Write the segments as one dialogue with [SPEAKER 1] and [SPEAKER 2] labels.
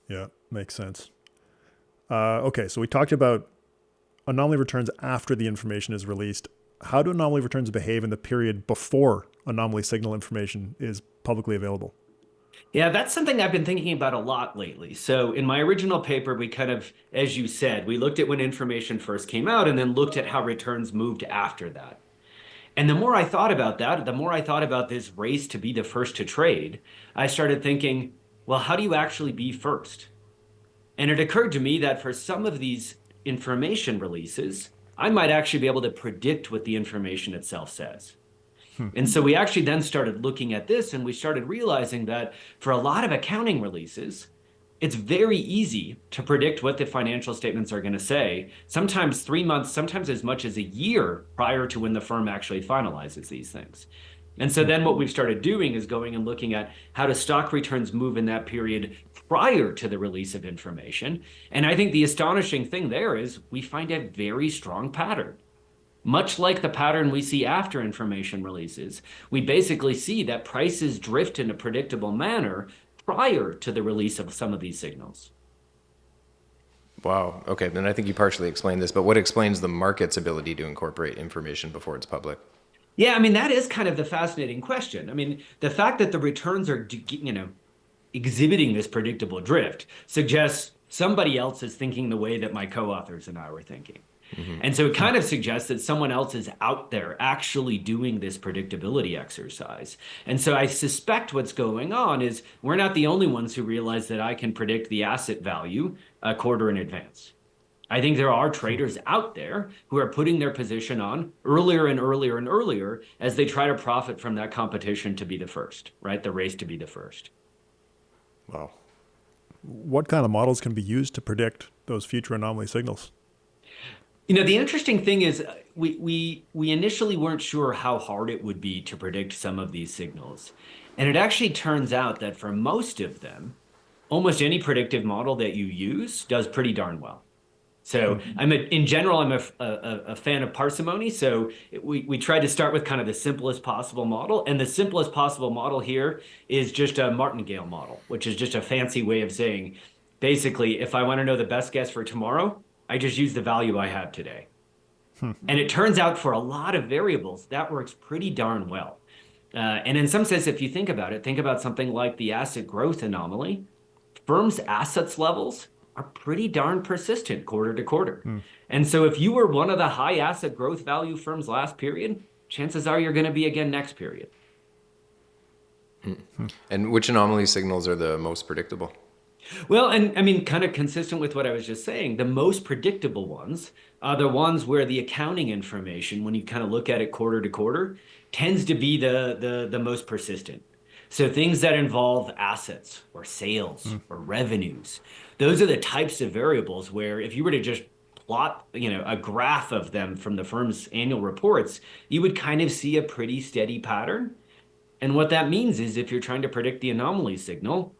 [SPEAKER 1] Yeah, makes sense. Okay, so we talked about anomaly returns after the information is released. How do anomaly returns behave in the period before anomaly signal information is publicly available?
[SPEAKER 2] Yeah, that's something I've been thinking about a lot lately. So, in my original paper, we kind of, as you said, we looked at when information first came out and then looked at how returns moved after that. And the more I thought about that, the more I thought about this race to be the first to trade, I started thinking, well, how do you actually be first? And it occurred to me that for some of these information releases, I might actually be able to predict what the information itself says.
[SPEAKER 1] Hmm.
[SPEAKER 2] And so we actually then started looking at this and we started realizing that for a lot of accounting releases, it's very easy to predict what the financial statements are going to say, sometimes 3 months, sometimes as much as a year prior to when the firm actually finalizes these things. And so then what we've started doing is going and looking at how do stock returns move in that period prior to the release of information. And I think the astonishing thing there is we find a very strong pattern. Much like the pattern we see after information releases, we basically see that prices drift in a predictable manner prior to the release of some of these signals.
[SPEAKER 3] Wow. Okay. Then I think you partially explained this, but what explains the market's ability to incorporate information before it's public?
[SPEAKER 2] Yeah, I mean, that is kind of the fascinating question. I mean, the fact that the returns are, exhibiting this predictable drift suggests somebody else is thinking the way that my co-authors and I were thinking.
[SPEAKER 3] Hmm.
[SPEAKER 2] And so it kind of suggests that someone else is out there actually doing this predictability exercise. And so I suspect what's going on is we're not the only ones who realize that I can predict the asset value a quarter in advance. I think there are traders out there who are putting their position on earlier and earlier and earlier as they try to profit from that competition to be the first, right? The race to be the first.
[SPEAKER 3] Wow.
[SPEAKER 1] What kind of models can be used to predict those future anomaly signals?
[SPEAKER 2] The interesting thing is we initially weren't sure how hard it would be to predict some of these signals. And it actually turns out that for most of them, almost any predictive model that you use does pretty darn well. So in general, I'm a fan of parsimony. So we tried to start with kind of the simplest possible model. And the simplest possible model here is just a martingale model, which is just a fancy way of saying, basically, if I want to know the best guess for tomorrow, I just use the value I have today. And it turns out for a lot of variables, that works pretty darn well. And in some sense, if you think about it, think about something like the asset growth anomaly. Firms' assets levels are pretty darn persistent quarter to quarter.
[SPEAKER 1] Hmm.
[SPEAKER 2] And so if you were one of the high asset growth value firms last period, chances are you're going to be again next period.
[SPEAKER 3] And which anomaly signals are the most predictable?
[SPEAKER 2] Well, and I mean, kind of consistent with what I was just saying, the most predictable ones are the ones where the accounting information, when you kind of look at it quarter to quarter, tends to be the most persistent. So things that involve assets or sales or revenues, those are the types of variables where if you were to just plot, a graph of them from the firm's annual reports, you would kind of see a pretty steady pattern. And what that means is if you're trying to predict the anomaly signal,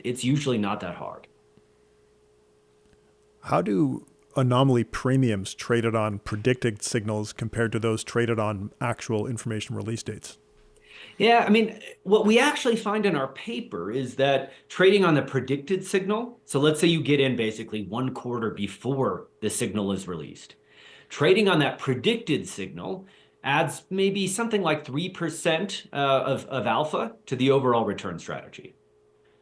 [SPEAKER 2] it's usually not that hard.
[SPEAKER 1] How do anomaly premiums traded on predicted signals compared to those traded on actual information release dates?
[SPEAKER 2] Yeah, I mean, what we actually find in our paper is that trading on the predicted signal, so let's say you get in basically 1 quarter before the signal is released. Trading on that predicted signal adds maybe something like 3% of alpha to the overall return strategy.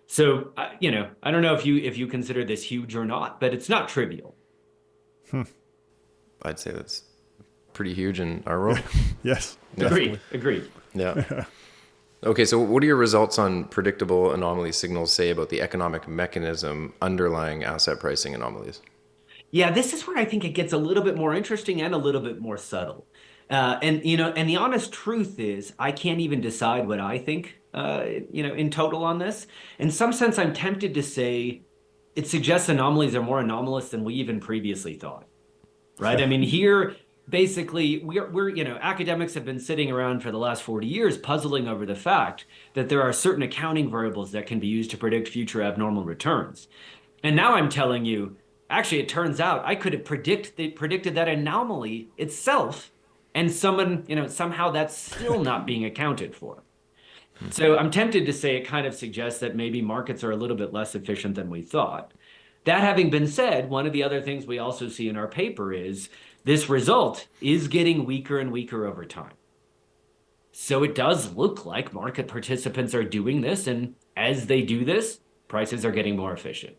[SPEAKER 2] So, I don't know if you consider this huge or not, but it's not trivial.
[SPEAKER 1] Hmm.
[SPEAKER 3] I'd say that's pretty huge in our world.
[SPEAKER 1] Yes,
[SPEAKER 2] Agreed,
[SPEAKER 1] definitely.
[SPEAKER 2] agreed.
[SPEAKER 3] Yeah. Okay, so what do your results on predictable anomaly signals say about the economic mechanism underlying asset pricing anomalies?
[SPEAKER 2] Yeah, this is where I think it gets a little bit more interesting and a little bit more subtle. And the honest truth is, I can't even decide what I think, in total on this. In some sense, I'm tempted to say it suggests anomalies are more anomalous than we even previously thought, right? I mean, here, basically, academics have been sitting around for the last 40 years puzzling over the fact that there are certain accounting variables that can be used to predict future abnormal returns. And now I'm telling you, actually, it turns out I could have predicted that anomaly itself, and somehow that's still not being accounted for. So I'm tempted to say it kind of suggests that maybe markets are a little bit less efficient than we thought. That having been said, one of the other things we also see in our paper is this result is getting weaker and weaker over time. So it does look like market participants are doing this, and as they do this, prices are getting more efficient.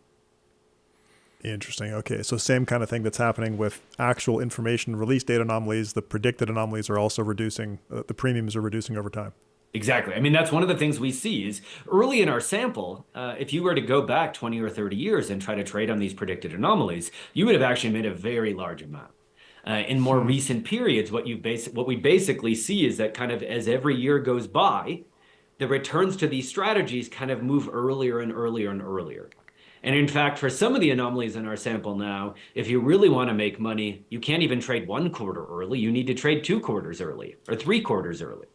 [SPEAKER 1] Interesting. Okay, so same kind of thing that's happening with actual information release date anomalies. The predicted anomalies are also reducing. The premiums are reducing over time.
[SPEAKER 2] Exactly. I mean, that's one of the things we see is early in our sample, if you were to go back 20 or 30 years and try to trade on these predicted anomalies, you would have actually made a very large amount. In more recent periods, what we basically see is that kind of as every year goes by, the returns to these strategies kind of move earlier and earlier and earlier. And in fact, for some of the anomalies in our sample now, if you really want to make money, you can't even trade 1 quarter early. You need to trade 2 quarters early or 3 quarters early.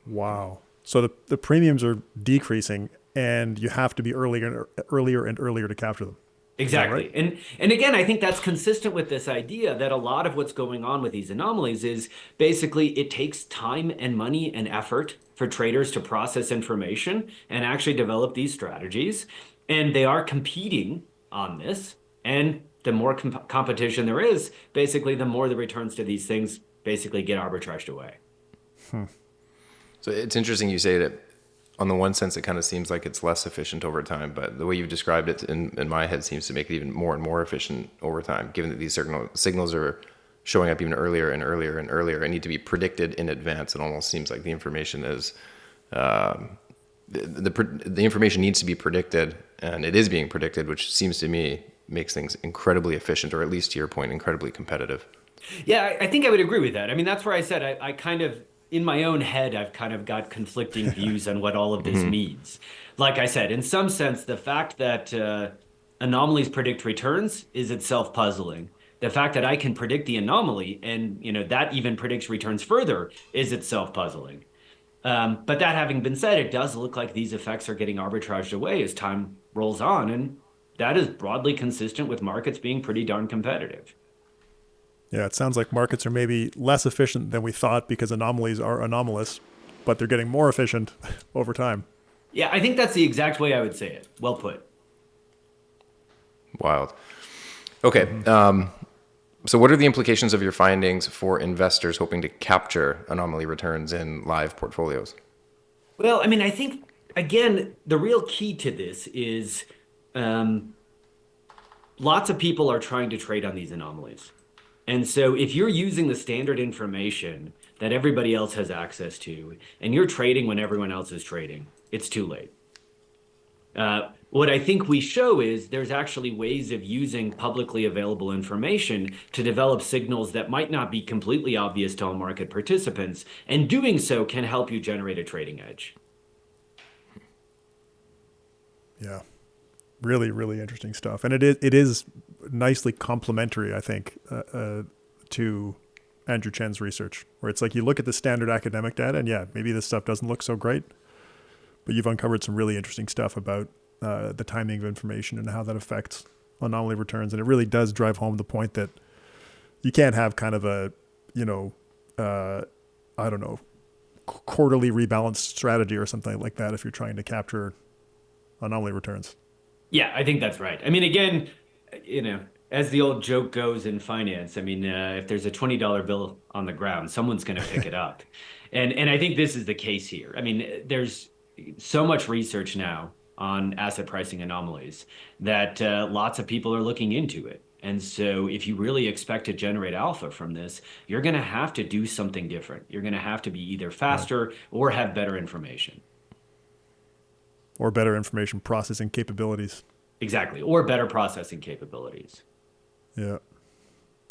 [SPEAKER 1] Wow. So the premiums are decreasing, and you have to be earlier and earlier to capture them.
[SPEAKER 2] Exactly.
[SPEAKER 1] Right?
[SPEAKER 2] And again, I think that's consistent with this idea that a lot of what's going on with these anomalies is basically it takes time and money and effort for traders to process information and actually develop these strategies. And they are competing on this. And the more competition there is, basically, the more the returns to these things basically get arbitraged away.
[SPEAKER 3] So it's interesting you say that on the one sense, it kind of seems like it's less efficient over time, but the way you've described it in my head seems to make it even more and more efficient over time, given that these signals are showing up even earlier and earlier and earlier and need to be predicted in advance. It almost seems like the information is, the information needs to be predicted, and it is being predicted, which seems to me makes things incredibly efficient, or at least to your point, incredibly competitive.
[SPEAKER 2] Yeah, I think I would agree with that. I mean, that's where I said I kind of, in my own head, I've kind of got conflicting views on what all of this means. Like I said, in some sense, the fact that anomalies predict returns is itself puzzling. The fact that I can predict the anomaly and that even predicts returns further is itself puzzling. But that having been said, it does look like these effects are getting arbitraged away as time rolls on, and that is broadly consistent with markets being pretty darn competitive.
[SPEAKER 1] Yeah, it sounds like markets are maybe less efficient than we thought because anomalies are anomalous, but they're getting more efficient over time.
[SPEAKER 2] Yeah, I think that's the exact way I would say it. Well put.
[SPEAKER 3] Wild. Okay. So what are the implications of your findings for investors hoping to capture anomaly returns in live portfolios?
[SPEAKER 2] Well, I mean, I think, again, the real key to this is lots of people are trying to trade on these anomalies. And so if you're using the standard information that everybody else has access to, and you're trading when everyone else is trading, it's too late. What I think we show is there's actually ways of using publicly available information to develop signals that might not be completely obvious to all market participants, and doing so can help you generate a trading edge.
[SPEAKER 1] Yeah, really, really interesting stuff, and it is nicely complementary, I think, to Andrew Chen's research, where it's like you look at the standard academic data, and yeah, maybe this stuff doesn't look so great, but you've uncovered some really interesting stuff about the timing of information and how that affects anomaly returns, and it really does drive home the point that you can't have kind of a, I don't know, quarterly rebalanced strategy or something like that if you're trying to capture anomaly returns.
[SPEAKER 2] Yeah, I think that's right. I mean, again, as the old joke goes in finance, I mean, if there's a $20 bill on the ground, someone's going to pick it up. And I think this is the case here. I mean, there's so much research now on asset pricing anomalies that lots of people are looking into it. And so if you really expect to generate alpha from this, you're going to have to do something different. You're going to have to be either faster or have better information.
[SPEAKER 1] Or better information processing capabilities.
[SPEAKER 2] Exactly. Or better processing capabilities.
[SPEAKER 1] Yeah.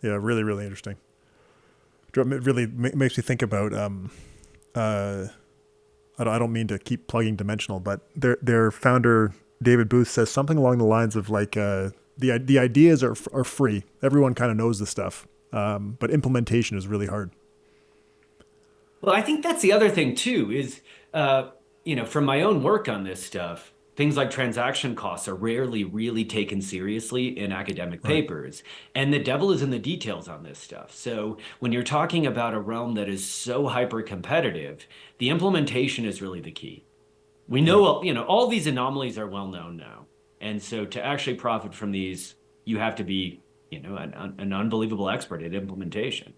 [SPEAKER 1] Yeah, really, really interesting. It really makes me think about, I don't mean to keep plugging Dimensional, but their founder, David Booth, says something along the lines of like, the ideas are free. Everyone kind of knows the stuff, but implementation is really hard.
[SPEAKER 2] Well, I think that's the other thing too, is, from my own work on this stuff, things like transaction costs are rarely really taken seriously in academic papers. And the devil is in the details on this stuff. So when you're talking about a realm that is so hyper competitive, the implementation is really the key. We know, all these anomalies are well known now. And so to actually profit from these, you have to be, an unbelievable expert at implementation.